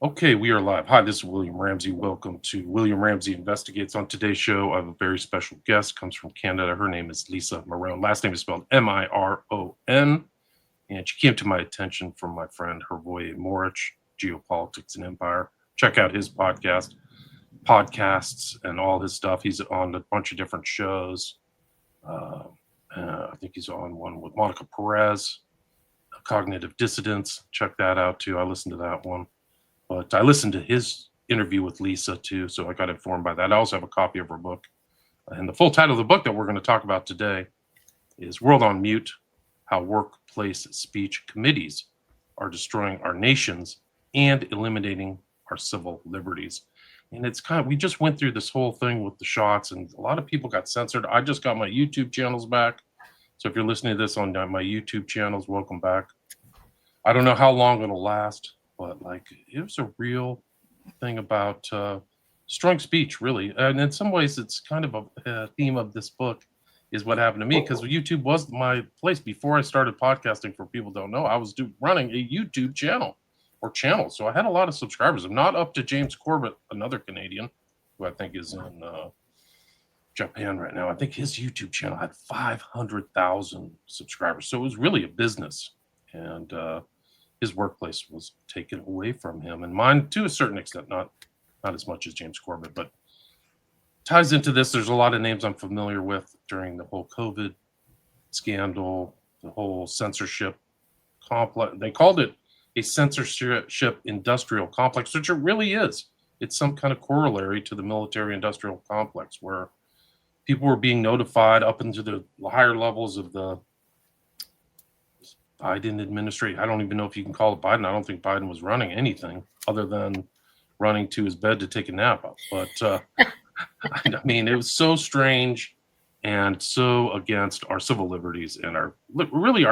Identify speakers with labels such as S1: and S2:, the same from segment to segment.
S1: Okay, we are live. Hi, this is William Ramsey. Welcome to William Ramsey Investigates. On today's show, I have a very special guest. Comes from Canada. Her name is Lisa Miron. Last name is spelled Miron. And she came to my attention from my friend Hervoye Morich, Geopolitics and Empire. Check out his podcasts, and all his stuff. He's on a bunch of different shows. I think he's on one with Monica Perez, Cognitive Dissidence. Check that out too. I listened to that one. But I listened to his interview with Lisa too, so I got informed by that. I also have a copy of her book. And the full title of the book that we're going to talk about today is World on Mute: How Workplace Speech Committees Are Destroying Our Nations and Eliminating Our Civil Liberties. And it's we just went through this whole thing with the shots, and a lot of people got censored. I just got my YouTube channels back. So if you're listening to this on my YouTube channels, welcome back. I don't know how long it'll last, but it was a real thing about destroying speech, really. And in some ways, it's kind of a theme of this book is what happened to me, because YouTube was my place. Before I started podcasting, for people who don't know, I was running a YouTube channel. So I had a lot of subscribers. I'm not up to James Corbett, another Canadian, who I think is in Japan right now. I think his YouTube channel had 500,000 subscribers. So it was really a business. And his workplace was taken away from him, and mine to a certain extent, not as much as James Corbett, but ties into this. There's a lot of names I'm familiar with during the whole COVID scandal, the whole censorship complex. They called it a censorship industrial complex, which it really is. It's some kind of corollary to the military industrial complex, where people were being notified up into the higher levels of the Biden administration. I don't even know if you can call it Biden. I don't think Biden was running anything other than running to his bed to take a nap. But I mean, it was so strange and so against our civil liberties, and our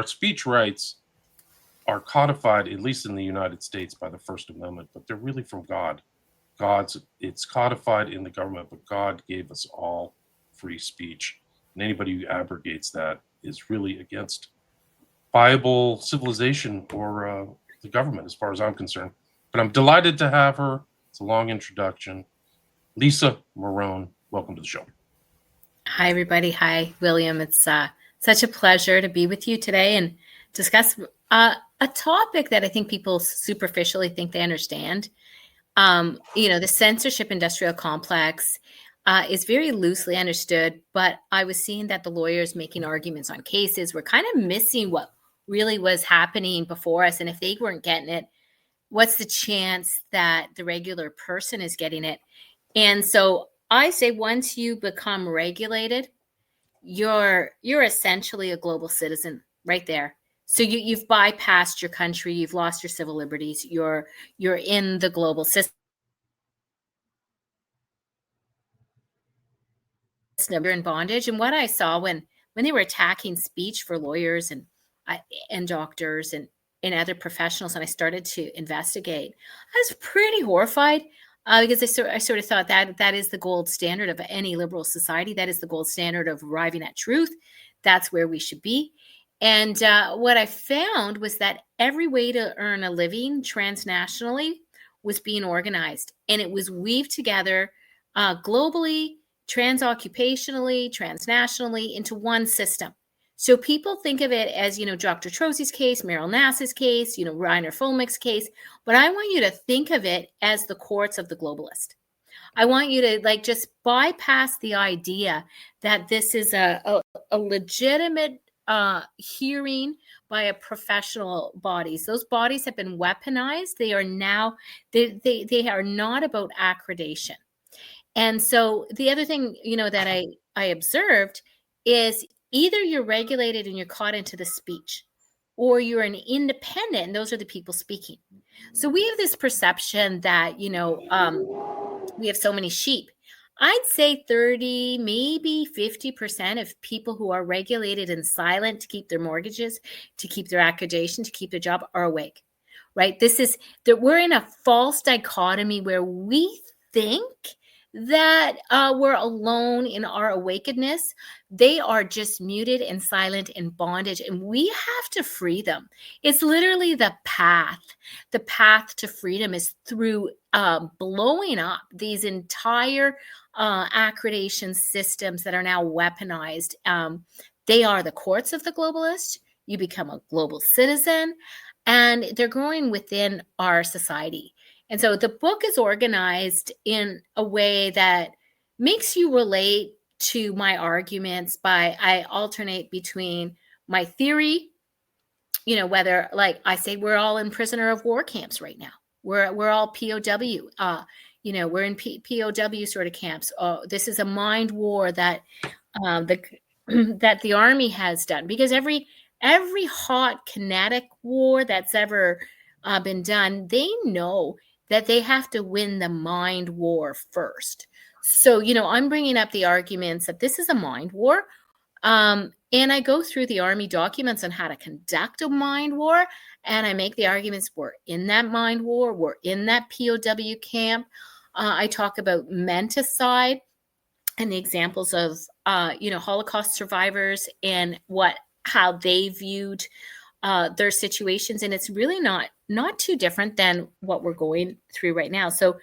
S1: speech rights are codified, at least in the United States, by the First Amendment, but they're really from God. It's codified in the government, but God gave us all free speech. And anybody who abrogates that is really against viable civilization or the government, as far as I'm concerned. But I'm delighted to have her. It's a long introduction. Lisa Miron, welcome to the show.
S2: Hi, everybody. Hi, William. It's such a pleasure to be with you today and discuss a topic that I think people superficially think they understand. The censorship industrial complex is very loosely understood, but I was seeing that the lawyers making arguments on cases were kind of missing what really was happening before us. And if they weren't getting it, what's the chance that the regular person is getting it? And so I say, once you become regulated, you're essentially a global citizen right there. So you've bypassed your country, you've lost your civil liberties, you're in the global system. You're in bondage. And what I saw when they were attacking speech for lawyers and doctors and other professionals, and I started to investigate, I was pretty horrified because I sort of thought that is the gold standard of any liberal society. That is the gold standard of arriving at truth. That's where we should be. And what I found was that every way to earn a living transnationally was being organized, and it was weaved together globally, transoccupationally, transnationally into one system. So people think of it as, Dr. Trosie's case, Meryl Nass's case, Reiner Fulmich's case, but I want you to think of it as the courts of the globalist. I want you to just bypass the idea that this is a legitimate hearing by a professional bodies. Those bodies have been weaponized. They are now, they are not about accreditation. And so the other thing, that I observed is either you're regulated and you're caught into the speech, or you're an independent, and those are the people speaking. So we have this perception that, we have so many sheep. I'd say 30, maybe 50% of people who are regulated and silent to keep their mortgages, to keep their accreditation, to keep their job are awake, right? This is that we're in a false dichotomy where we think that we're alone in our awakenedness. They are just muted and silent in bondage, and we have to free them. It's literally the path. The path to freedom is through blowing up these entire accreditation systems that are now weaponized. They are the courts of the globalist. You become a global citizen, and they're growing within our society. And so the book is organized in a way that makes you relate to my arguments. I alternate between my theory, whether, like I say, we're all in prisoner of war camps right now. We're all POW. We're in POW sort of camps. This is a mind war that that the army has done, because every hot kinetic war that's ever been done, they know that they have to win the mind war first. So, I'm bringing up the arguments that this is a mind war. And I go through the army documents on how to conduct a mind war. And I make the arguments we're in that mind war. We're in that POW camp. I talk about menticide and the examples of, Holocaust survivors and how they viewed their situations. And it's really not too different than what we're going through right now. So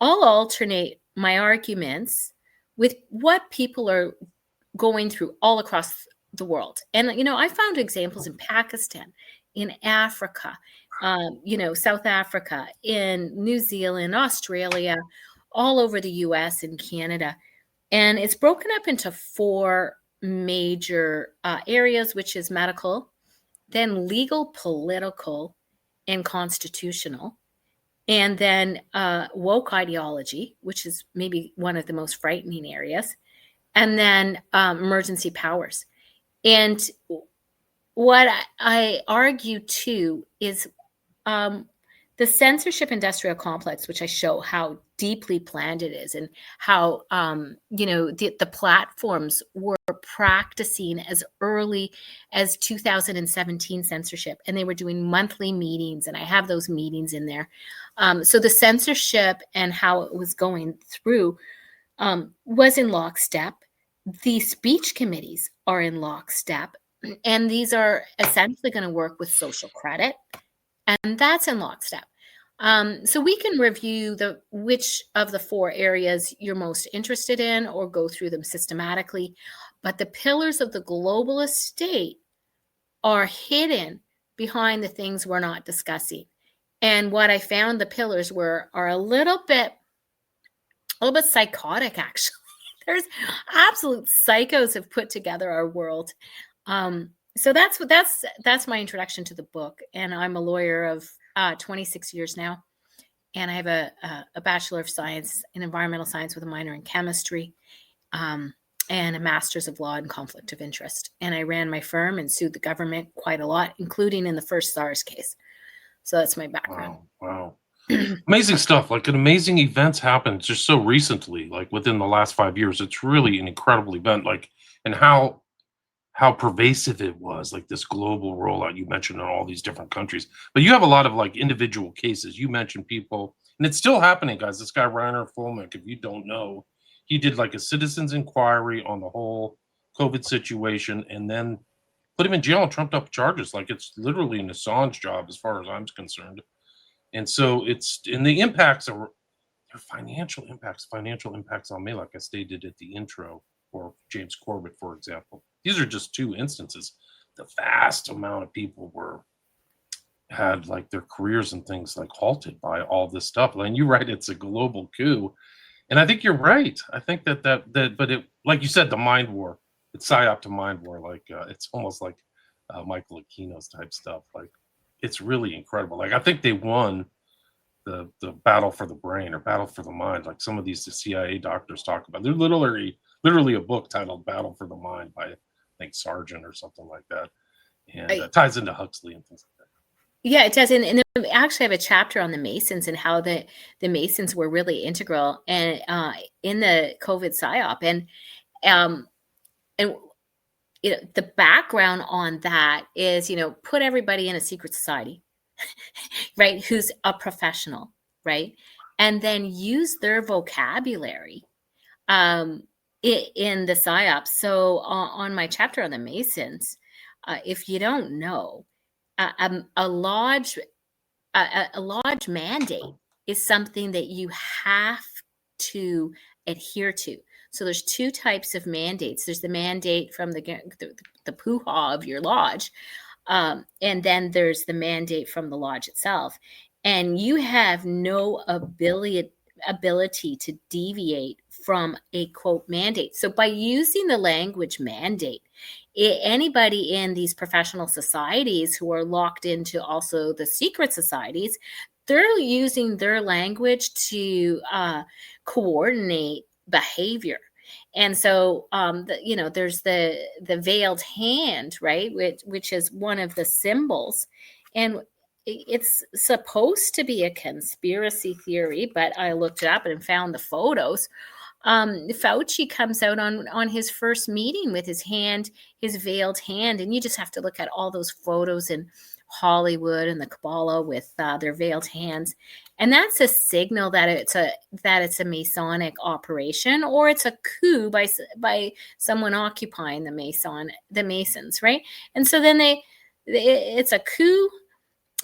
S2: I'll alternate my arguments with what people are going through all across the world. And, I found examples in Pakistan, in Africa, South Africa, in New Zealand, Australia, all over the US and Canada. And it's broken up into 4 major areas, which is medical, then legal, political, and constitutional, and then woke ideology, which is maybe one of the most frightening areas, and then emergency powers. And what I argue too is the censorship industrial complex, which I show how deeply planned it is, and how the platforms were practicing as early as 2017 censorship, and they were doing monthly meetings, and I have those meetings in there. So the censorship and how it was going through was in lockstep. The speech committees are in lockstep, and these are essentially going to work with social credit, and that's in lockstep. So we can review which of the 4 areas you're most interested in, or go through them systematically. But the pillars of the globalist state are hidden behind the things we're not discussing. And what I found the pillars are a little bit psychotic, actually. There's absolute psychos have put together our world. So that's my introduction to the book. And I'm a lawyer of 26 years now. And I have a Bachelor of Science in Environmental Science with a minor in chemistry, and a Master's of Law in Conflict of Interest. And I ran my firm and sued the government quite a lot, including in the first SARS case. So that's my background.
S1: Wow. Amazing stuff. Like, amazing events happened just so recently, like within the last 5 years. It's really an incredible event, like, and how pervasive it was, like this global rollout you mentioned in all these different countries. But you have a lot of like individual cases. You mentioned people, and it's still happening, guys. This guy, Reiner Fulmick, if you don't know, he did like a citizen's inquiry on the whole COVID situation, and then put him in jail and trumped up charges. Like, it's literally an Assange job as far as I'm concerned. And so and the impacts are financial impacts on me, like I stated at the intro, or James Corbett, for example. These are just 2 instances. The vast amount of people had like their careers and things like halted by all this stuff. And you're right, it's a global coup. And I think you're right. I think that but it, like you said, the mind war, it's psyop to mind war. Like it's almost like Michael Aquino's type stuff. Like, it's really incredible. Like, I think they won the battle for the brain, or battle for the mind, like some of these CIA doctors talk about. There's literally a book titled Battle for the Mind by, I think, Sargent or something like that. And it ties into Huxley and things like that.
S2: Yeah, it does. And I actually have a chapter on the Masons and how the Masons were really integral and in the COVID psyop. And the background on that is, put everybody in a secret society, right? Who's a professional, right? And then use their vocabulary in the psyops. So on my chapter on the Masons, if you don't know, a lodge mandate is something that you have to adhere to. So there's two types of mandates. There's the mandate from the poo-ha of your lodge, and then there's the mandate from the lodge itself. And you have no ability to deviate from a quote mandate. So by using the language mandate, anybody in these professional societies who are locked into also the secret societies, they're using their language to coordinate behavior. And so, there's the veiled hand, right, which is one of the symbols, and it's supposed to be a conspiracy theory, but I looked it up and found the photos. Fauci comes out on his first meeting with his veiled hand, and you just have to look at all those photos in Hollywood and the Kabbalah with their veiled hands, and that's a signal that it's a Masonic operation, or it's a coup by someone occupying the Masons, right? And so then it's a coup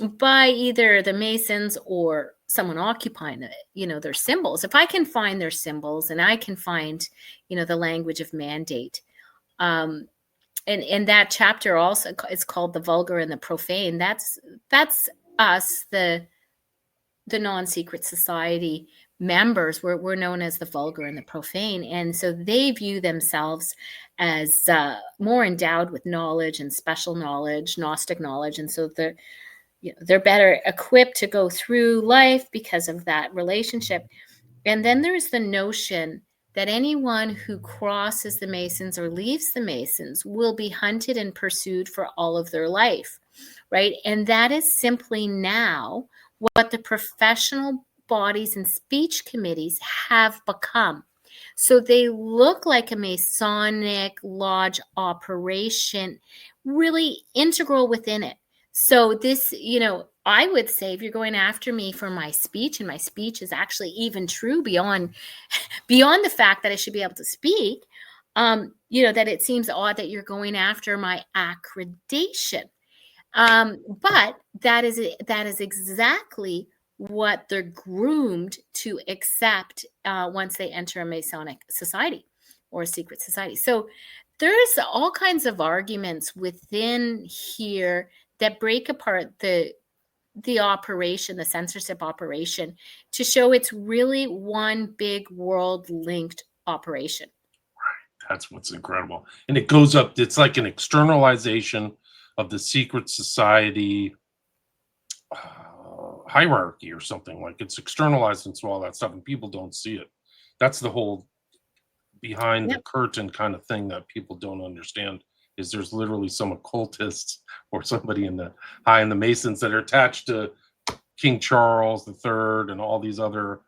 S2: by either the Masons or someone occupying their symbols. If I can find their symbols and I can find, the language of mandate, and that chapter also is called The Vulgar and the Profane. That's us, the non-secret society members. We're known as the vulgar and the profane. And so they view themselves as more endowed with knowledge and special knowledge, Gnostic knowledge. And so they're better equipped to go through life because of that relationship. And then there's the notion that anyone who crosses the Masons or leaves the Masons will be hunted and pursued for all of their life, right? And that is simply now what the professional bodies and speech committees have become. So they look like a Masonic lodge operation, really integral within it. So this, I would say if you're going after me for my speech, and my speech is actually even true beyond the fact that I should be able to speak, that it seems odd that you're going after my accreditation. But that is exactly what they're groomed to accept once they enter a Masonic society or a secret society. So there's all kinds of arguments within here that break apart the operation, the censorship operation, to show it's really one big world linked operation.
S1: That's what's incredible. And it goes up, it's like an externalization of the secret society hierarchy or something. Like it's externalized into all that stuff and people don't see it. That's the whole behind the curtain kind of thing that people don't understand, is there's literally some occultists or somebody in the Masons that are attached to King Charles III and all these other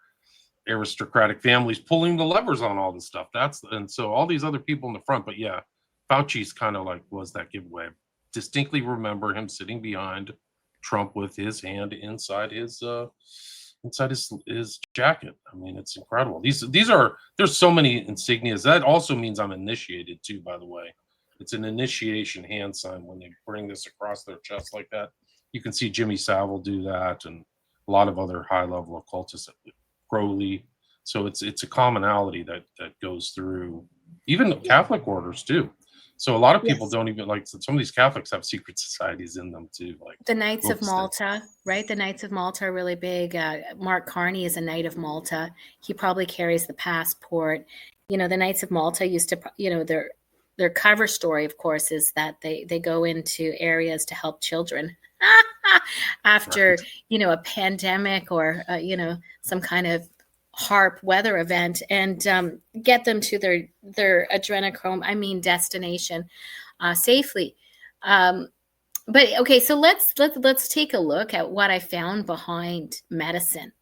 S1: aristocratic families pulling the levers on all this stuff. And so all these other people in the front. But yeah, Fauci's kind of like was that giveaway. Distinctly remember him sitting behind Trump with his hand inside his jacket. I mean, it's incredible. There's so many insignias. That also means I'm initiated too, by the way. It's an initiation hand sign when they bring this across their chest like that. You can see Jimmy Savile do that, and a lot of other high-level occultists, Crowley. So it's a commonality that goes through even Catholic orders too. So a lot of people don't even like, some of these Catholics have secret societies in them too. Like
S2: the Knights of Malta, right? The Knights of Malta are really big. Mark Carney is a Knight of Malta. He probably carries the passport. The Knights of Malta used to, their cover story, of course, is that they go into areas to help children after, a pandemic or, some kind of HARP weather event, and get them to their adrenochrome, destination safely. But okay, so let's take a look at what I found behind medicine,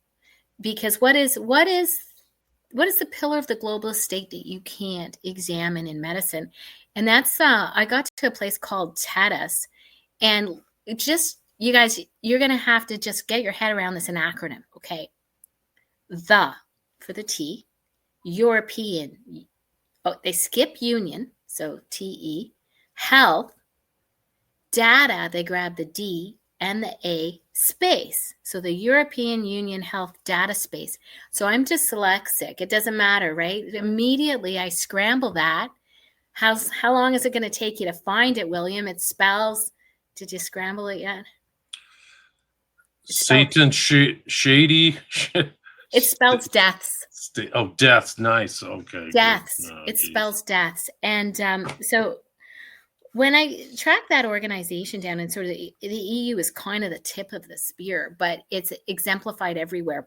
S2: because what is the pillar of the globalist state that you can't examine in medicine? And that's I got to a place called TEDUS, and you guys, you're gonna have to just get your head around this, an acronym, okay? The for the T, European, they skip union, so TE, health, data, they grab the D and the A, space. So the European Union Health Data Space. So I'm dyslexic. It doesn't matter, right? Immediately I scramble that. How long is it going to take you to find it, William? It spells, did you scramble it yet?
S1: Satan shady.
S2: It spells deaths.
S1: Deaths. Nice. Okay.
S2: Deaths.
S1: Oh,
S2: It spells deaths. And so when I track that organization down, and sort of the EU is kind of the tip of the spear, but it's exemplified everywhere.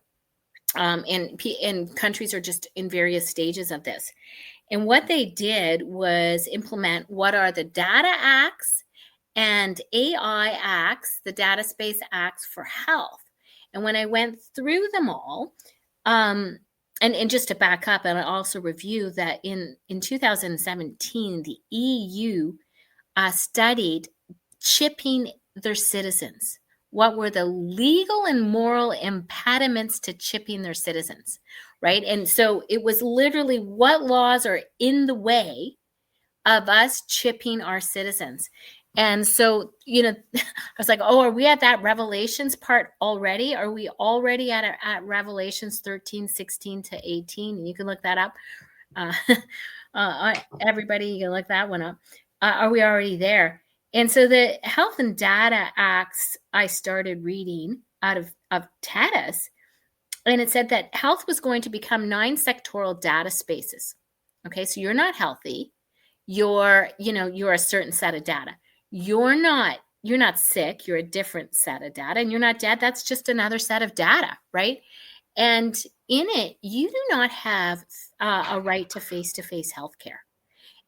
S2: And countries are just in various stages of this. And what they did was implement what are the data acts and AI acts, the data space acts for health. And when I went through them all, and just to back up, and I also review that in 2017, the EU studied chipping their citizens. What were the legal and moral impediments to chipping their citizens, right? And so it was literally what laws are in the way of us chipping our citizens. And so, I was like, oh, are we at that Revelations part already? Are we already at Revelations 13, 16 to 18? And you can look that up. Everybody, you can look that one up. Are we already there? And so the Health and Data Acts I started reading out of TEDS, and it said that health was going to become 9 sectoral data spaces. Okay, so you're not healthy. You're a certain set of data. You're not sick. You're a different set of data, and you're not dead. That's just another set of data, right? And in it, you do not have a right to face-to-face healthcare.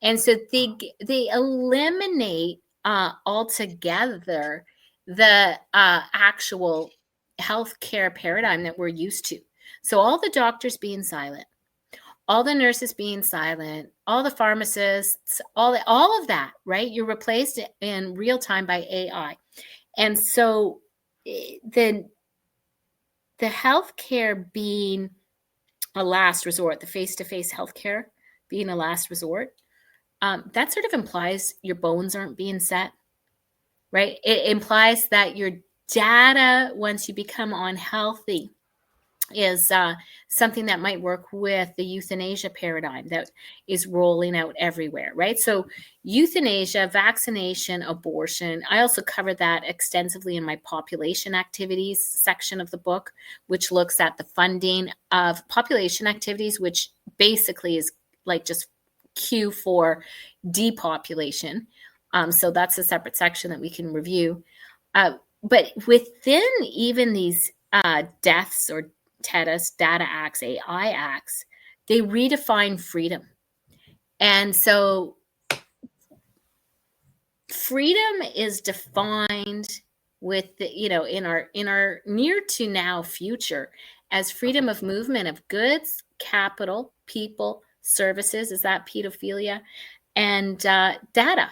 S2: And so they eliminate altogether the actual healthcare paradigm that we're used to. So all the doctors being silent, all the nurses being silent, all the pharmacists, all of that, right? You're replaced in real time by AI. And so the healthcare being a last resort, the face-to-face healthcare being a last resort, that sort of implies your bones aren't being set, right? It implies that your data, once you become unhealthy, is something that might work with the euthanasia paradigm that is rolling out everywhere, right? So euthanasia, vaccination, abortion, I also cover that extensively in my population activities section of the book, which looks at the funding of population activities, which basically is like just Q for depopulation. So that's a separate section that we can review. But within even these deaths or TEDS, data acts, AI acts, they redefine freedom. And so freedom is defined with in our near to now future as freedom of movement of goods, capital, people, services. Is that pedophilia? And data.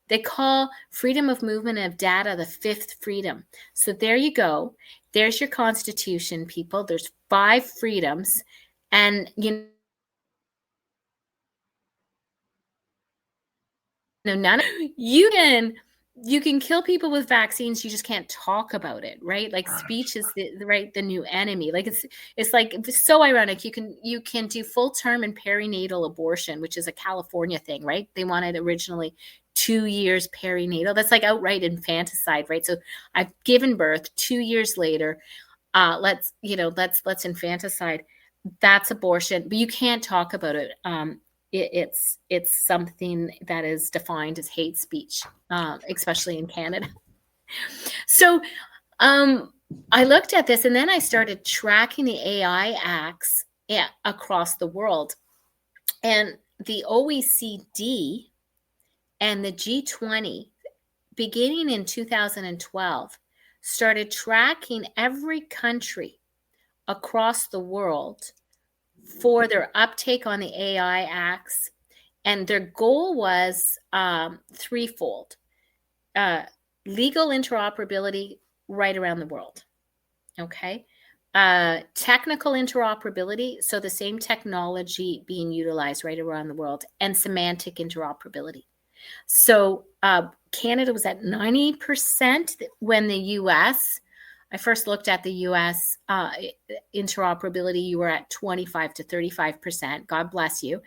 S2: They call freedom of movement of data the 5th freedom. So there you go. There's your Constitution, people. There's 5 freedoms. And none of you can kill people with vaccines, you just can't talk about it, right? Like speech is the new enemy. Like it's so ironic. You can do full term and perinatal abortion, which is a California thing, right? They wanted originally 2 years perinatal. That's like outright infanticide, right? So I've given birth 2 years later. Let's infanticide. That's abortion, but you can't talk about it. It's something that is defined as hate speech, especially in Canada. So I looked at this, and then I started tracking the AI acts across the world. And the OECD and the G20, beginning in 2012, started tracking every country across the world for their uptake on the AI acts. And their goal was threefold. Legal interoperability right around the world. Okay. technical interoperability, so the same technology being utilized right around the world, and semantic interoperability. So Canada was at 90% when the US, I first looked at the US interoperability, you were at 25 to 35%. God bless you.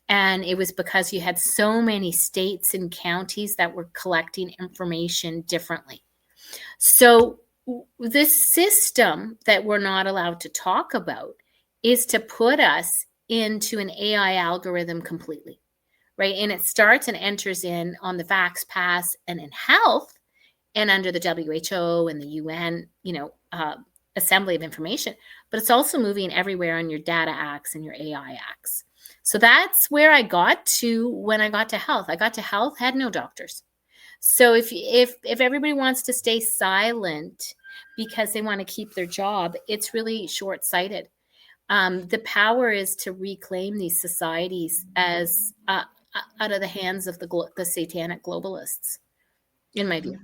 S2: And it was because you had so many states and counties that were collecting information differently. So this system that we're not allowed to talk about is to put us into an AI algorithm completely, right? And it starts and enters in on the Vax Pass and in health and under the WHO and the UN, assembly of information, but it's also moving everywhere on your data acts and your AI acts. So that's where I got to when I got to health. I got to health, had no doctors. So if everybody wants to stay silent because they want to keep their job, it's really short-sighted. The power is to reclaim these societies as out of the hands of the satanic globalists, in my view.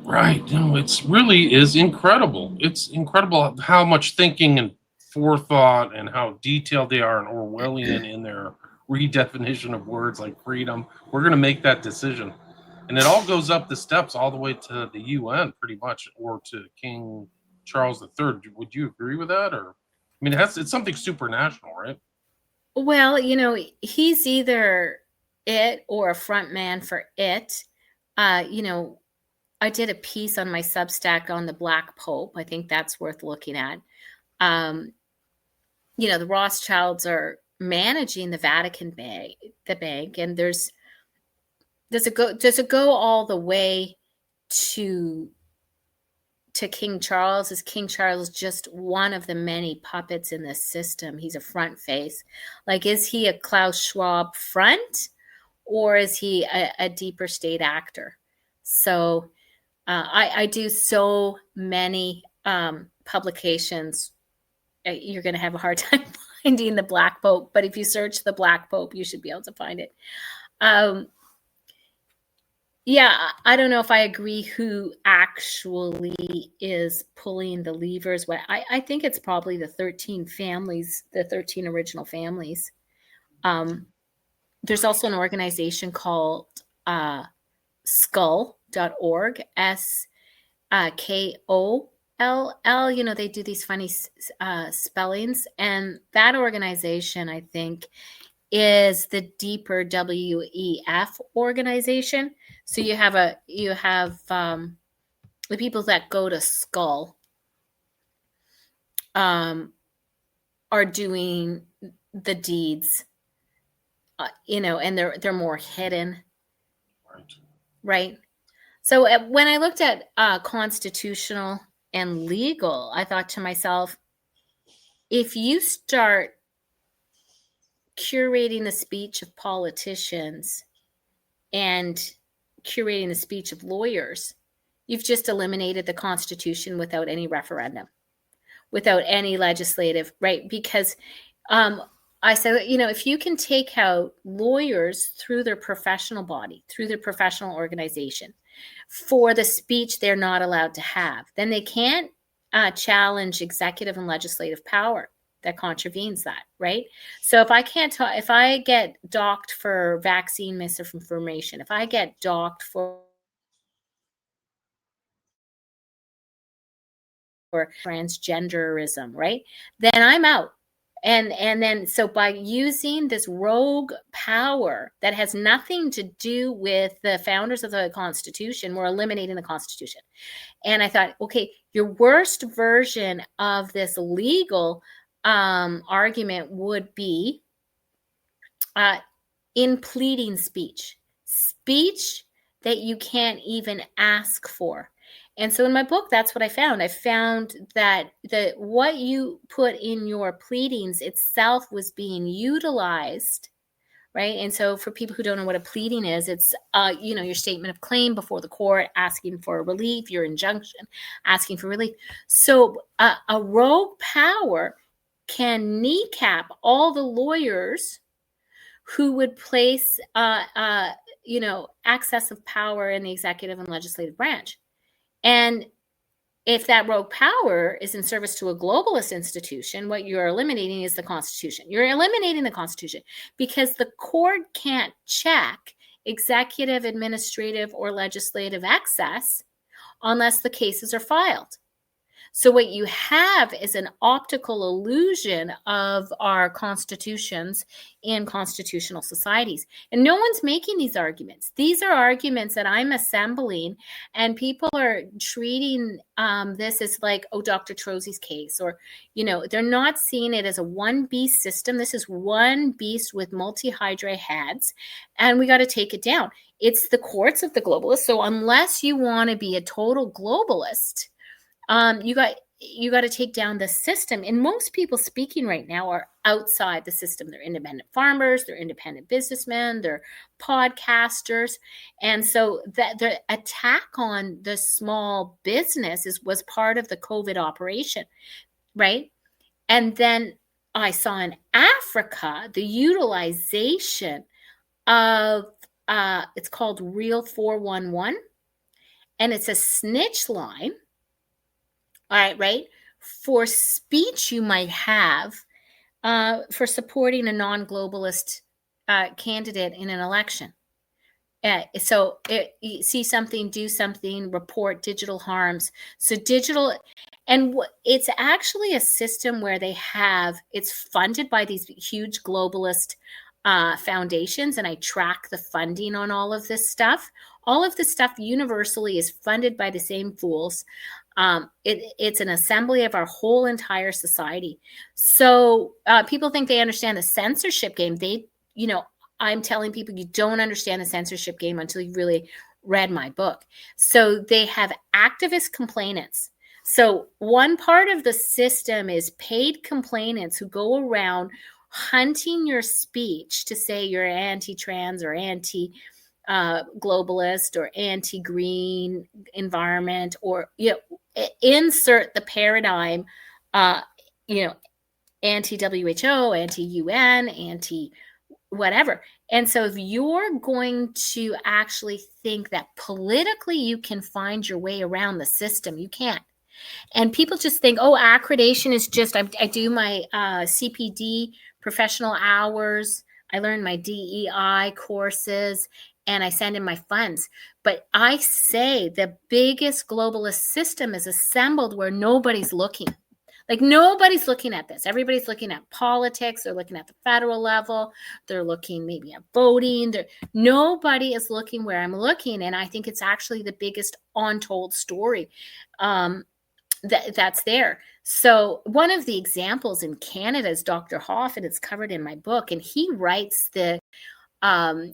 S1: Right. No, it's really is incredible. It's incredible how much thinking and forethought and how detailed they are and Orwellian in their redefinition of words like freedom. We're going to make that decision. And it all goes up the steps all the way to the UN pretty much, or to King Charles III. Would you agree with that? Or, I mean, it's something supranational, right?
S2: Well, he's either it or a front man for it. I did a piece on my Substack on the Black Pope. I think that's worth looking at. The Rothschilds are managing the Vatican Bank, and does it go all the way to King Charles? Is King Charles just one of the many puppets in this system? He's a front face. Like, is he a Klaus Schwab front, or is he a deeper state actor? So I do so many publications. You're going to have a hard time finding the Black Pope, but if you search the Black Pope, you should be able to find it. Yeah, I don't know if I agree who actually is pulling the levers. I think it's probably the 13 families, the 13 original families. There's also an organization called skull.org, SKOLL. They do these funny spellings. And that organization, I think, is the deeper WEF organization. So you have the people that go to Skull are doing the deeds, and they're more hidden, right? So when I looked at constitutional and legal, I thought to myself, if you start curating the speech of politicians and curating the speech of lawyers, you've just eliminated the Constitution without any referendum, without any legislative, right? Because I said, if you can take out lawyers through their professional body, through their professional organization, for the speech they're not allowed to have, then they can't challenge executive and legislative power that contravenes that, right? So if I get docked for vaccine misinformation, if I get docked for transgenderism, right, then I'm out. And then so by using this rogue power that has nothing to do with the founders of the Constitution, we're eliminating the Constitution. And I thought, okay, your worst version of this legal argument would be in pleading speech that you can't even ask for. And so in my book, that's what I found. I found that what you put in your pleadings itself was being utilized, right? And so for people who don't know what a pleading is, it's your statement of claim before the court, asking for relief, your injunction, asking for relief. So a rogue power can kneecap all the lawyers who would place access of power in the executive and legislative branch. And if that rogue power is in service to a globalist institution, what you're eliminating is the Constitution. You're eliminating the Constitution because the court can't check executive, administrative, or legislative excess unless the cases are filed. So what you have is an optical illusion of our constitutions in constitutional societies. And no one's making these arguments. These are arguments that I'm assembling, and people are treating this as like, oh, Dr. Trozzi's case, or, they're not seeing it as a one beast system. This is one beast with multi-hydra heads, and we got to take it down. It's the courts of the globalists. So unless you want to be a total globalist, you got to take down the system. And most people speaking right now are outside the system. They're independent farmers, they're independent businessmen, they're podcasters. And so that the attack on the small business was part of the COVID operation, right? And then I saw in Africa the utilization of it's called Real 411, and it's a snitch line. All right, for speech you might have for supporting a non-globalist candidate in an election. So you see something, do something, report digital harms. So digital, and it's actually a system where it's funded by these huge globalist foundations, and I track the funding on all of this stuff. All of this stuff universally is funded by the same fools. It's an assembly of our whole entire society. So people think they understand the censorship game. I'm telling people, you don't understand the censorship game until you really read my book. So they have activist complainants. So one part of the system is paid complainants who go around hunting your speech to say you're anti-trans or anti-globalist or anti-green environment, or insert the paradigm, anti-WHO, anti-UN, anti-whatever. And so if you're going to actually think that politically you can find your way around the system, you can't. And people just think, oh, accreditation is just, I do my CPD professional hours, I learn my DEI courses, and I send in my funds. But I say the biggest globalist system is assembled where nobody's looking. Like, nobody's looking at this. Everybody's looking at politics. They're looking at the federal level. They're looking maybe at voting. Nobody is looking where I'm looking. And I think it's actually the biggest untold story that's there. So one of the examples in Canada is Dr. Hoff, and it's covered in my book. And he writes the, I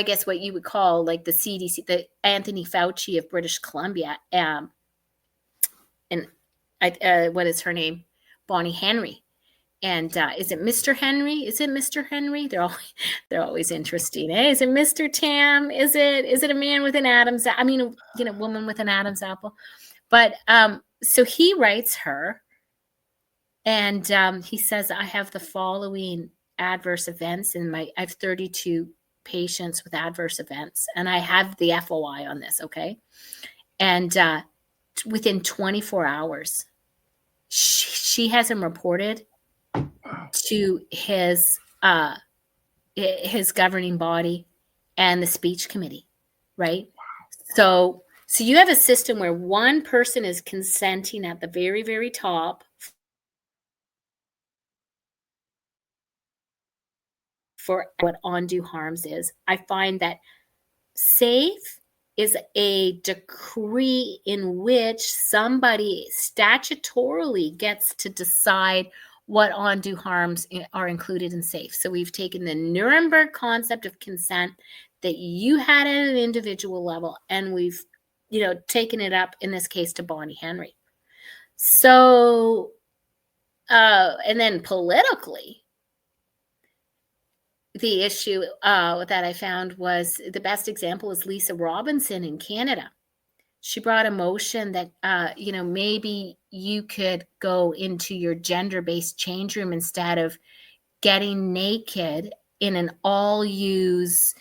S2: guess what you would call like the CDC, the Anthony Fauci of British Columbia. And what is her name? Bonnie Henry. And is it Mr. Henry? Is it Mr. Henry? They're always interesting. Eh? Is it Mr. Tam? Is it a man with an Adam's? I mean, a woman with an Adam's apple. But so he writes her, and he says, I have the following adverse events I have 32 patients with adverse events, and I have the FOI on this. Okay. And within 24 hours, she has him reported to his governing body and the speech committee, right? So you have a system where one person is consenting at the very, very top for what undue harms is. I find that SAFE is a decree in which somebody statutorily gets to decide what undue harms are included in SAFE. So we've taken the Nuremberg concept of consent that you had at an individual level, and we've taken it up, in this case, to Bonnie Henry. So, and then politically, the issue that I found was the best example is Lisa Robinson in Canada. She brought a motion that, maybe you could go into your gender-based change room instead of getting naked in an all-use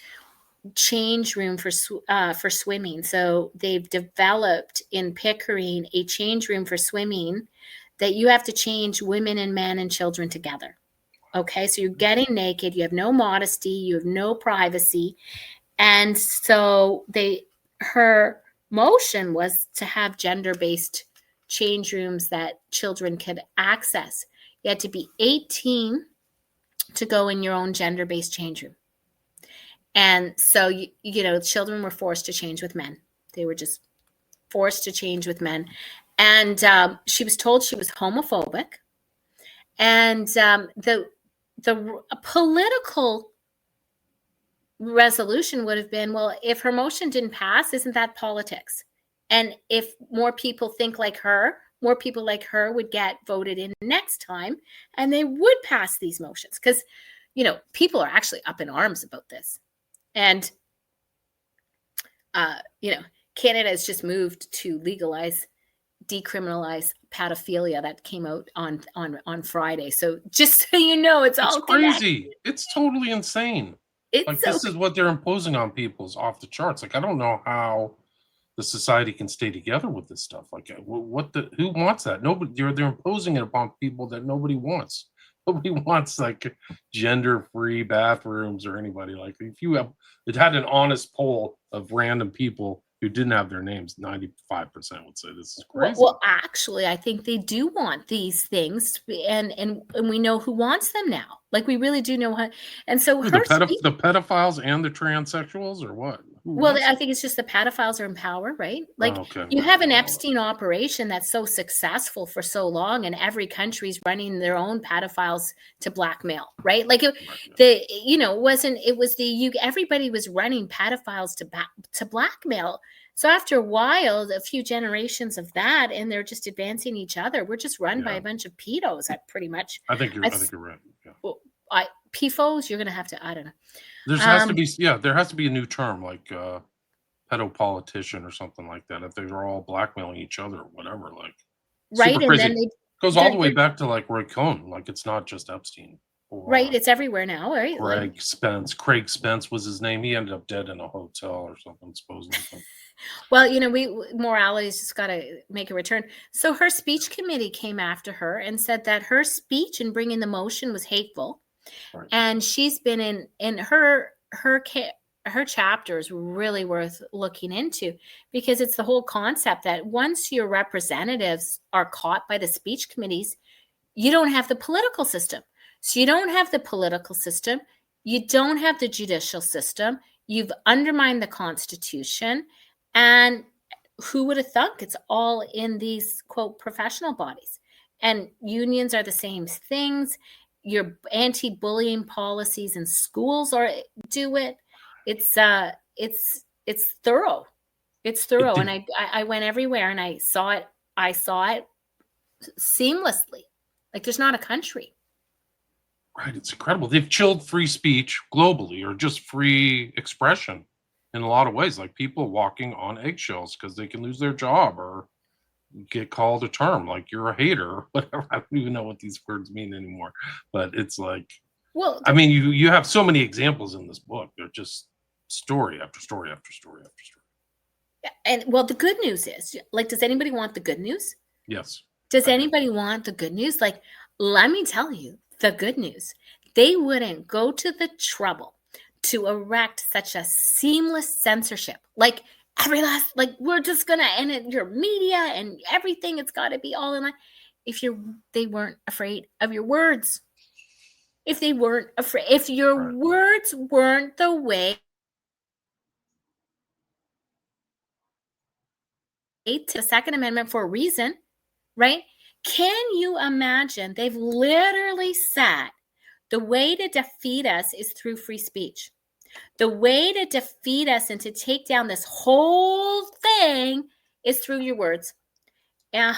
S2: change room for swimming. So they've developed in Pickering a change room for swimming that you have to change women and men and children together. Okay, so you're getting naked, you have no modesty, you have no privacy. And so her motion was to have gender-based change rooms that children could access. You had to be 18 to go in your own gender-based change room. And so, children were forced to change with men. They were just forced to change with men. And she was told she was homophobic. And the political resolution would have been, well, if her motion didn't pass, isn't that politics? And if more people think like her, more people like her would get voted in next time, and they would pass these motions. Because, people are actually up in arms about this. And, Canada has just moved to decriminalize pedophilia. That came out on Friday. So just so you know, it's all
S1: crazy.
S2: connected.
S1: It's totally insane. This is what they're imposing on people is off the charts. Like, I don't know how the society can stay together with this stuff. Like, who wants that? Nobody. They're imposing it upon people that nobody wants. Nobody wants like gender-free bathrooms or anybody. Like, if you had an honest poll of random people who didn't have their names, 95% would say this is crazy.
S2: Well, actually, I think they do want these things, and we know who wants them now. Like, we really do know how. And so
S1: the pedophiles and the transsexuals, or what?
S2: Well, I think it's just the pedophiles are in power, right? Like, you have an Epstein operation that's so successful for so long, and every country's running their own pedophiles to blackmail, right? Like, everybody was running pedophiles to blackmail. So after a while, a few generations of that, and they're just advancing each other. We're just run by a bunch of pedos, pretty much.
S1: I think you're right. Yeah.
S2: Well, PFOs, you're going to have to, I don't know.
S1: There has to be a new term, like pedopolitician or something like that. If they're all blackmailing each other or whatever, like,
S2: right?
S1: Super crazy. And then goes all the way back to like Roy Cohn. Like, it's not just Epstein.
S2: Right, it's everywhere now, right?
S1: Craig Spence was his name. He ended up dead in a hotel or something, supposedly.
S2: Well, morality's just got to make a return. So her speech committee came after her and said that her speech in bringing the motion was hateful. Right. And she's been in her chapter is really worth looking into, because it's the whole concept that once your representatives are caught by the speech committees, you don't have the political system. So you don't have the political system. You don't have the judicial system. You've undermined the Constitution. And who would have thunk it's all in these, quote, professional bodies? And unions are the same things. Your anti-bullying policies in schools do it. It's thorough. It's thorough. And I went everywhere and I saw it seamlessly. Like, there's not a country.
S1: Right. It's incredible. They've chilled free speech globally, or just free expression in a lot of ways, like people walking on eggshells because they can lose their job or get called a term like you're a hater or whatever. I don't even know what these words mean anymore, but it's like, well, I mean, you have so many examples in this book. They're just story after story after story after story.
S2: Yeah, and well, the good news is, like, does anybody want the good news?
S1: Yes.
S2: Does anybody want the good news? Like, let me tell you the good news. They wouldn't go to the trouble to erect such a seamless censorship. Like, we're just going to end it, your media and everything. It's got to be all in line. If they weren't afraid of your words. If they weren't afraid, if your words weren't the way to the Second Amendment for a reason, right? Can you imagine? They've literally said the way to defeat us is through free speech. The way to defeat us and to take down this whole thing is through your words. Yeah.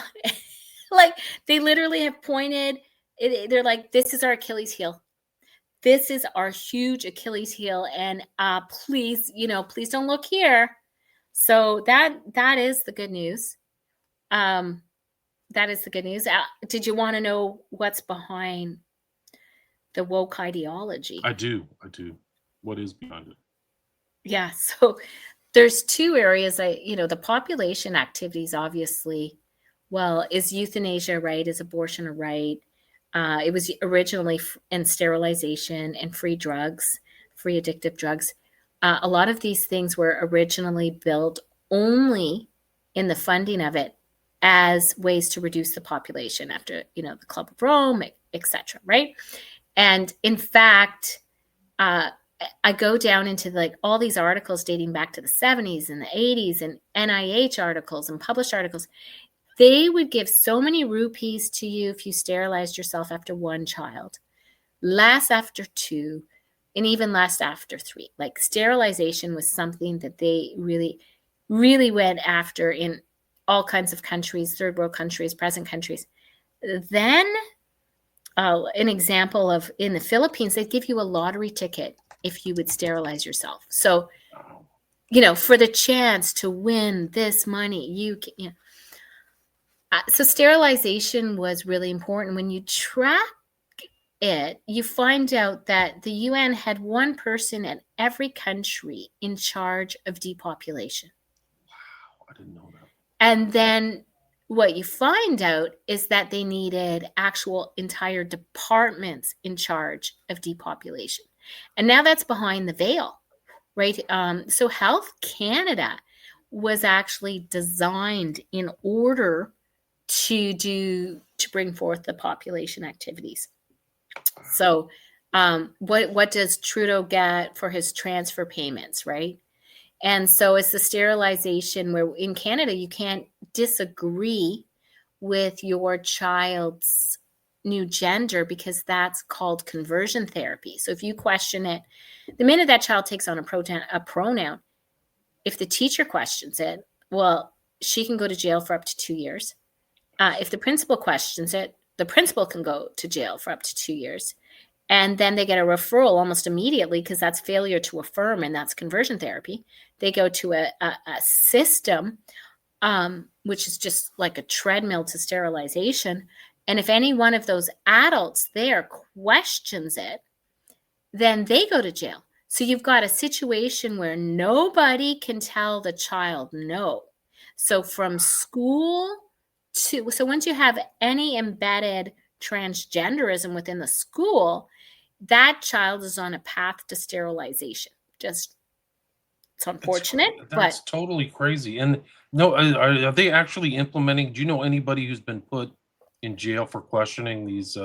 S2: Like, they literally have pointed, they're like, this is our Achilles heel. This is our huge Achilles heel. And please don't look here. So that is the good news. That is the good news. Did you want to know what's behind the woke ideology?
S1: I do. What is behind it?
S2: Yeah. So there's two areas. The population activities, obviously. Well, is euthanasia right? Is abortion a right? It was originally and sterilization and free drugs, free addictive drugs. A lot of these things were originally built only in the funding of it as ways to reduce the population after, the Club of Rome, etc. Right? And in fact, uh, I go down into like all these articles dating back to the 70s and the 80s and NIH articles and published articles. They would give so many rupees to you if you sterilized yourself after one child, less after two, and even less after three. Like sterilization was something that they really, really went after in all kinds of countries, third world countries, present countries. Then an example of in the Philippines, they'd give you a lottery ticket if you would sterilize yourself. So, for the chance to win this money, you can. So sterilization was really important. When you track it, you find out that the UN had one person in every country in charge of depopulation.
S1: Wow, I didn't know that.
S2: And then what you find out is that they needed actual entire departments in charge of depopulation. And now that's behind the veil, right? So Health Canada was actually designed in order to bring forth the population activities. So what does Trudeau get for his transfer payments, right? And so it's the sterilization where in Canada you can't disagree with your child's new gender because that's called conversion therapy. So if you question it, the minute that child takes on a pronoun, if the teacher questions it, well, she can go to jail for up to 2 years. If the principal questions it, the principal can go to jail for up to 2 years. And then they get a referral almost immediately because that's failure to affirm and that's conversion therapy. They go to a system, which is just like a treadmill to sterilization. And if any one of those adults there questions it, then they go to jail. So you've got a situation where nobody can tell the child no. So from school so once you have any embedded transgenderism within the school, that child is on a path to sterilization. It's unfortunate,
S1: That's totally crazy. And no, are they actually implementing? Do you know anybody who's been put in jail for questioning these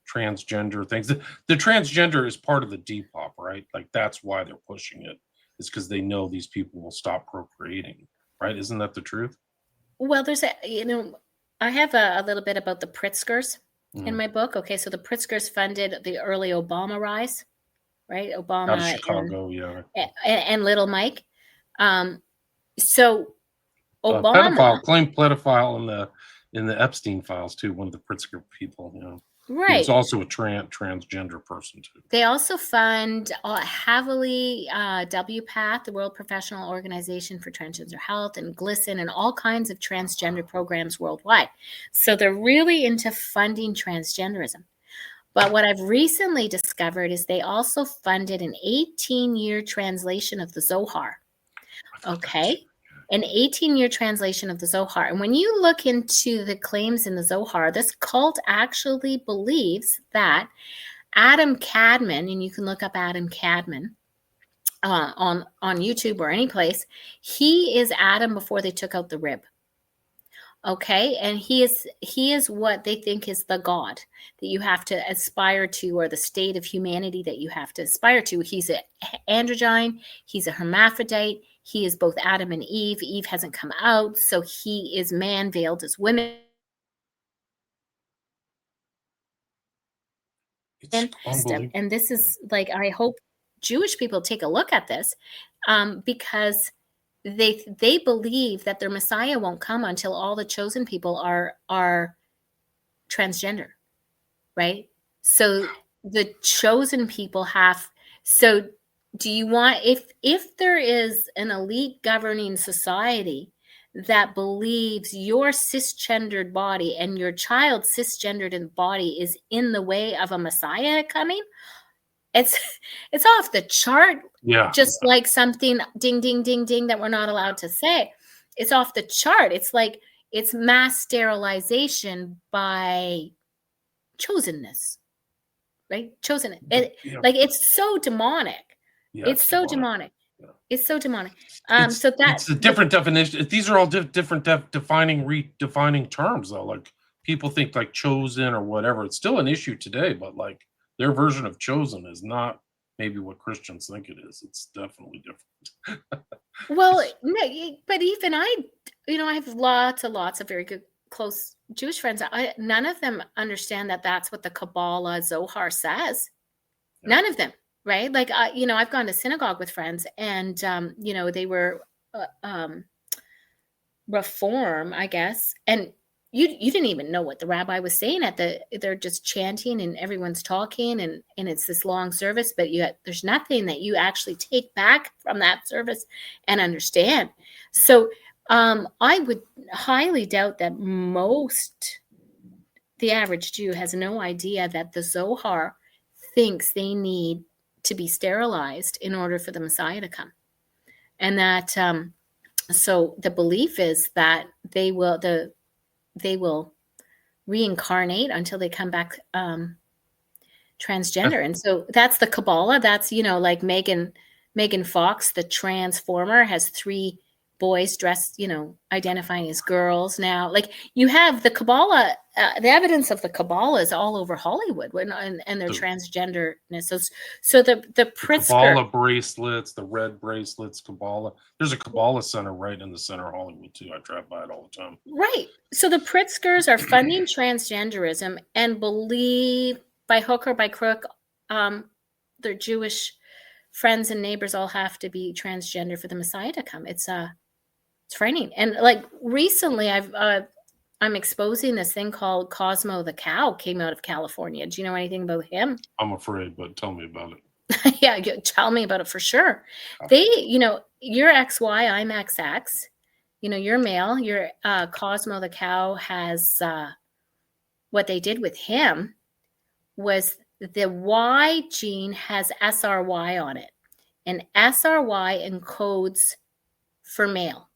S1: transgender things? The transgender is part of the Depop, right? Like that's why they're pushing it. Is because they know these people will stop procreating, right? Isn't that the truth?
S2: well, I have a little bit about the Pritzkers in my book. Okay, so the Pritzkers funded the early Obama rise, right?
S1: Out of
S2: Obama
S1: Chicago, yeah.
S2: and Little Mike. So Obama,
S1: Pedophile, claimed pedophile in the Epstein files too. One of the Pritzker people, he was
S2: right?
S1: also a transgender person too.
S2: They also fund heavily WPATH, the World Professional Organization for Transgender Health, and GLSEN, and all kinds of transgender programs worldwide. So they're really into funding transgenderism. But what I've recently discovered is they also funded an 18-year translation of the Zohar. Okay? An 18-year translation of the Zohar. And when you look into the claims in the Zohar, this cult actually believes that Adam Cadman, and you can look up Adam Cadman on YouTube or any place, he is Adam before they took out the rib. Okay, and he is what they think is the God that you have to aspire to, or the state of humanity that you have to aspire to. He's an androgyne, he's a hermaphrodite, he is both Adam and Eve. Eve hasn't come out, so he is man veiled as women.
S1: It's unbelievable.
S2: And this is like, I hope Jewish people take a look at this, because they believe that their Messiah won't come until all the chosen people are transgender, right? So the chosen people have. So do you want, if there is an elite governing society that believes your cisgendered body and your child's cisgendered body is in the way of a Messiah coming, it's it's off the chart,
S1: Yeah.
S2: just like something ding, ding, ding, ding that we're not allowed to say. It's off the chart. It's like it's mass sterilization by chosenness, right? Chosen.
S1: Yeah.
S2: Like it's so demonic.
S1: Yeah,
S2: It's
S1: it's
S2: so
S1: demonic.
S2: demonic.
S1: Yeah.
S2: It's so demonic.
S1: It's
S2: So that
S1: it's a different definition. These are all different redefining terms, though. Like people think like chosen or whatever. It's still an issue today, but like their version of chosen is not maybe what Christians think it is. It's definitely different.
S2: well,
S1: It's
S2: no, but even I have lots and lots of very good close Jewish friends. None of them understand that that's what the Kabbalah Zohar says.
S1: yeah.
S2: None of them, right? Like, I've gone to synagogue with friends, and they were Reform, I guess, and you didn't even know what the rabbi was saying they're just chanting and everyone's talking and it's this long service, but there's nothing that you actually take back from that service and understand. So I would highly doubt that the average Jew has no idea that the Zohar thinks they need to be sterilized in order for the Messiah to come, and that so the belief is that they will reincarnate until they come back transgender. And so that's the Kabbalah. That's, like Megan Fox, the transformer, has 3 boys dressed, identifying as girls now. Like you have the Kabbalah, the evidence of the Kabbalah is all over Hollywood and their transgenderness. So the Pritzker
S1: Kabbalah bracelets, the red bracelets, Kabbalah. There's a Kabbalah center right in the center of Hollywood too. I drive by it all the time.
S2: Right. So the Pritzkers are funding transgenderism and believe by hook or by crook, their Jewish friends and neighbors all have to be transgender for the Messiah to come. It's frightening. And like recently, I'm exposing this thing called Cosmo the cow. Came out of California. Do you know anything about him?
S1: I'm afraid, but tell me about it.
S2: Yeah, tell me about it for sure. They, you're XY, I'm XX. You're male. Your Cosmo the cow has what they did with him was the Y gene has SRY on it, and SRY encodes for male.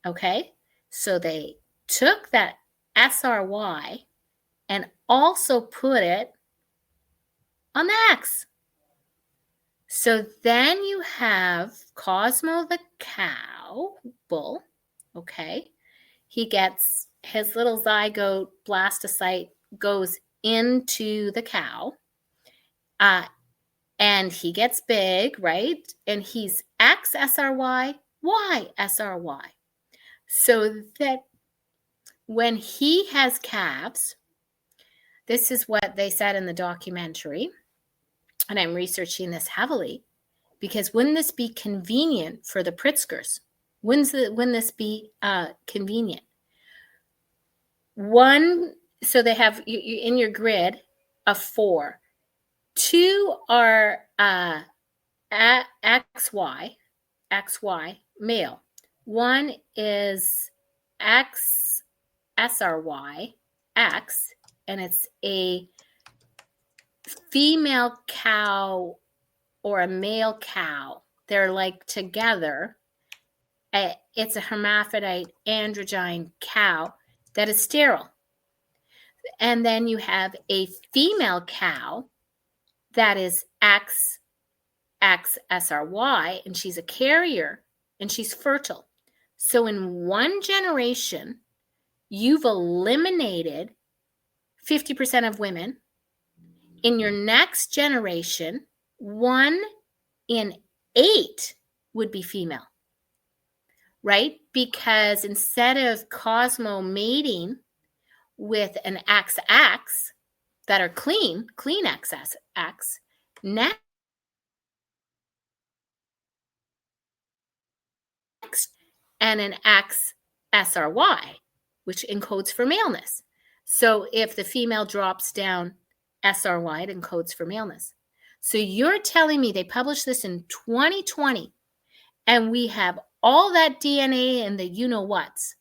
S2: Okay, so they took that SRY and also put it on the X. So then you have Cosmo the cow bull. Okay, he gets his little zygote blastocyte goes into the cow, and he gets big, right? And he's XSRY, YSRY. So that when he has calves, this is what they said in the documentary, and I'm researching this heavily, because wouldn't this be convenient for the Pritzkers? Wouldn't this be convenient? So they have in your grid of 4. 2 are XY male. 1 is XSRY X, and it's a female cow or a male cow. They're like together. It's a hermaphrodite androgyne cow that is sterile. And then you have a female cow that is XSRY, and she's a carrier and she's fertile. So in one generation, you've eliminated 50% of women. In your next generation, 1 in 8 would be female, right? Because instead of Cosmo mating with an XX that are clean XX, next and an XSRY, which encodes for maleness. So if the female drops down SRY, it encodes for maleness. So you're telling me they published this in 2020 and we have all that DNA in the you-know-whats,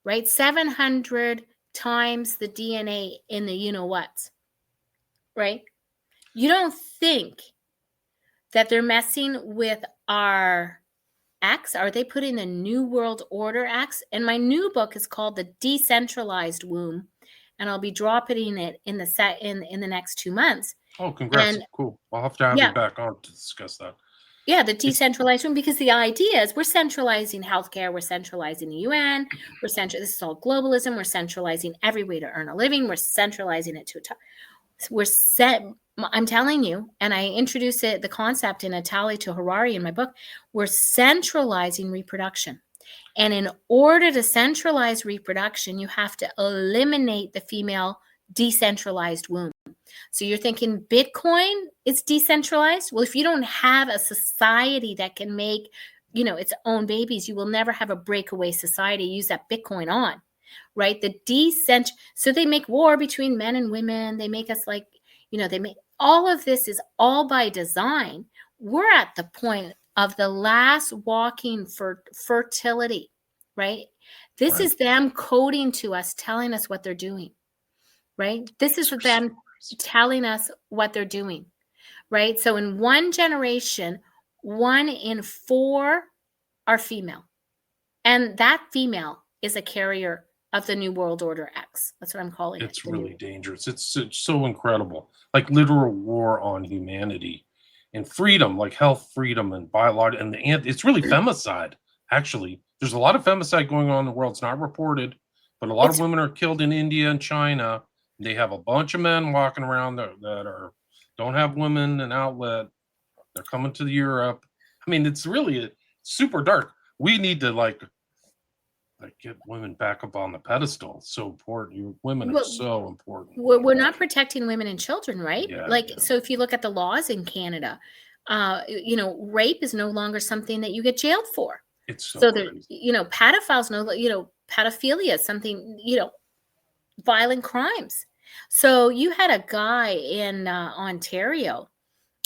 S2: right? 700 times the DNA in the you-know-whats, right? You don't think that they're messing with our X? Are they putting the New World Order X? And my new book is called The Decentralized Womb, and I'll be dropping it in the next 2 months.
S1: Oh, congrats.
S2: And
S1: Cool. I'll have to have
S2: yeah,
S1: you back on to discuss that.
S2: yeah, the decentralized womb, because the idea is we're centralizing healthcare, we're centralizing the UN, this is all globalism, we're centralizing every way to earn a living, we're centralizing it to I'm telling you, and I introduce the concept in Itali to Harari in my book, we're centralizing reproduction. And in order to centralize reproduction, you have to eliminate the female decentralized womb. So you're thinking Bitcoin is decentralized? Well, if you don't have a society that can make, its own babies, you will never have a breakaway society. Use that Bitcoin on, right? So they make war between men and women. They make us they make all of this is all by design. We're at the point of the last walking for fertility, right? This is them coding to us, telling us what they're doing, right? This is them telling us what they're doing, right? So in one generation, 1 in 4 are female. And that female is a carrier of the New World Order X. That's what I'm calling it.
S1: It's really dangerous. It's so incredible. Like literal war on humanity and freedom, like health freedom and biological, and it's really femicide. Actually, there's a lot of femicide going on in the world. It's not reported, but a lot of women are killed in India and China. They have a bunch of men walking around that don't have women an outlet. They're coming to Europe. I mean, it's really super dark. We need to like get women back up on the pedestal. It's so important. Women are so important.
S2: We're not protecting women and children, right? So if you look at the laws in Canada, rape is no longer something that you get jailed for.
S1: It's so
S2: pedophiles, pedophilia is something, violent crimes. So you had a guy in Ontario,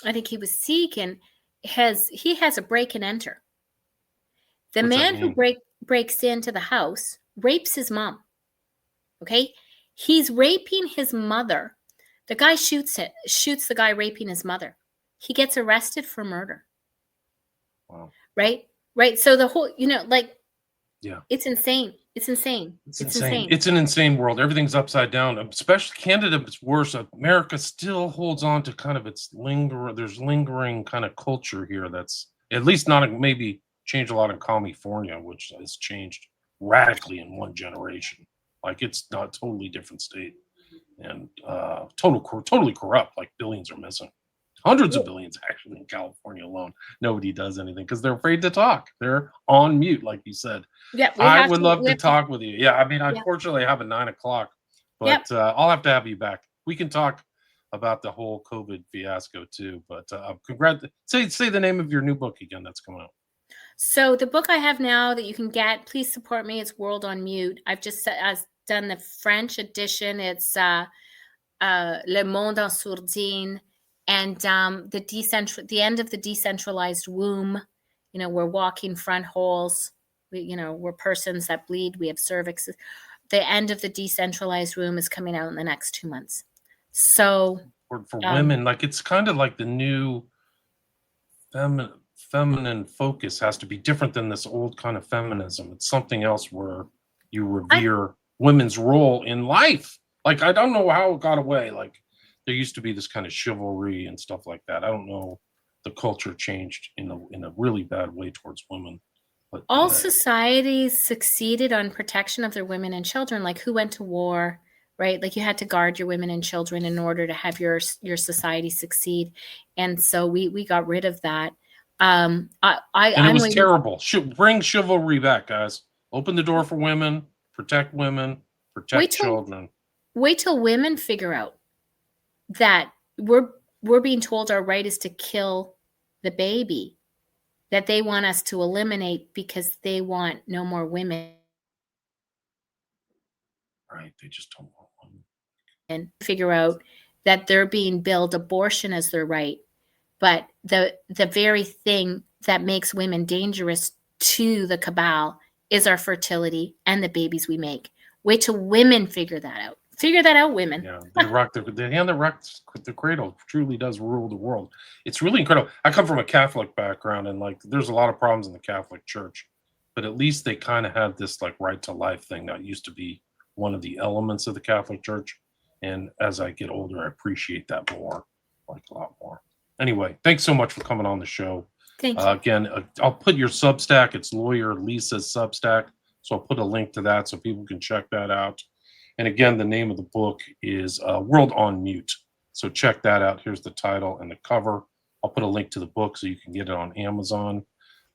S2: I think he was Sikh, and he has a break and enter. The man who breaks into the house rapes his mom. Okay, he's raping his mother. The guy shoots the guy raping his mother. He gets arrested for murder.
S1: Wow.
S2: Right. So the whole, it's insane. It's insane.
S1: It's an insane world. Everything's upside down. Especially Canada, it's worse. America still holds on to kind of there's lingering kind of culture here that's at least not maybe changed a lot in California, which has changed radically in one generation. Like it's not a totally different state and totally corrupt. Like billions are missing. Hundreds of billions actually in California alone. Nobody does anything because they're afraid to talk. They're on mute, like you said.
S2: Yeah,
S1: I would love to talk with you. Yeah, I mean, unfortunately, I have a 9:00, but I'll have to have you back. We can talk about the whole COVID fiasco too. But congrats. Say the name of your new book again that's coming out.
S2: So the book I have now that you can get, please support me. It's World on Mute. I've just done the French edition. It's Le Monde en Sourdine. And the end of the decentralized womb, we're walking front holes. We're persons that bleed. We have cervixes. The end of the decentralized womb is coming out in the next 2 months. So
S1: for women, like it's kind of like the new feminine focus has to be different than this old kind of feminism. It's something else where you revere women's role in life. Like I don't know how it got away. Like there used to be this kind of chivalry and stuff like that. I don't know. The culture changed in a really bad way towards women. But
S2: all societies succeeded on protection of their women and children. Like who went to war, right? Like you had to guard your women and children in order to have your society succeed. And so we got rid of that. And
S1: it was terrible. Bring chivalry back, guys. Open the door for women. Protect women. Protect children.
S2: Wait till women figure out that we're being told our right is to kill the baby, that they want us to eliminate because they want no more women.
S1: Right, they just don't want women.
S2: And figure out that they're being billed abortion as their right, but the very thing that makes women dangerous to the cabal is our fertility and the babies we make. Wait till women figure that out. Figure that out, women.
S1: Yeah, they rock the hand that rocks the cradle truly does rule the world. It's really incredible. I come from a Catholic background, and like, there's a lot of problems in the Catholic Church, but at least they kind of have this like right to life thing that used to be one of the elements of the Catholic Church. And as I get older, I appreciate that more, like a lot more. Anyway, thanks so much for coming on the show.
S2: Thank you.
S1: Again, I'll put your Substack. It's Lawyer Lisa's Substack, so I'll put a link to that so people can check that out. And again, the name of the book is World on Mute. So check that out. Here's the title and the cover. I'll put a link to the book so you can get it on Amazon.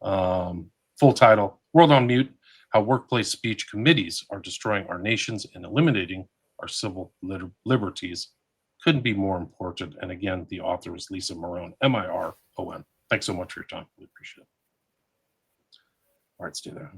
S1: Full title, World on Mute, How Workplace Speech Committees Are Destroying Our Nations and Eliminating Our Civil Liberties. Couldn't be more important. And again, the author is Lisa Miron, Miron. Thanks so much for your time. We appreciate it. All right, stay there.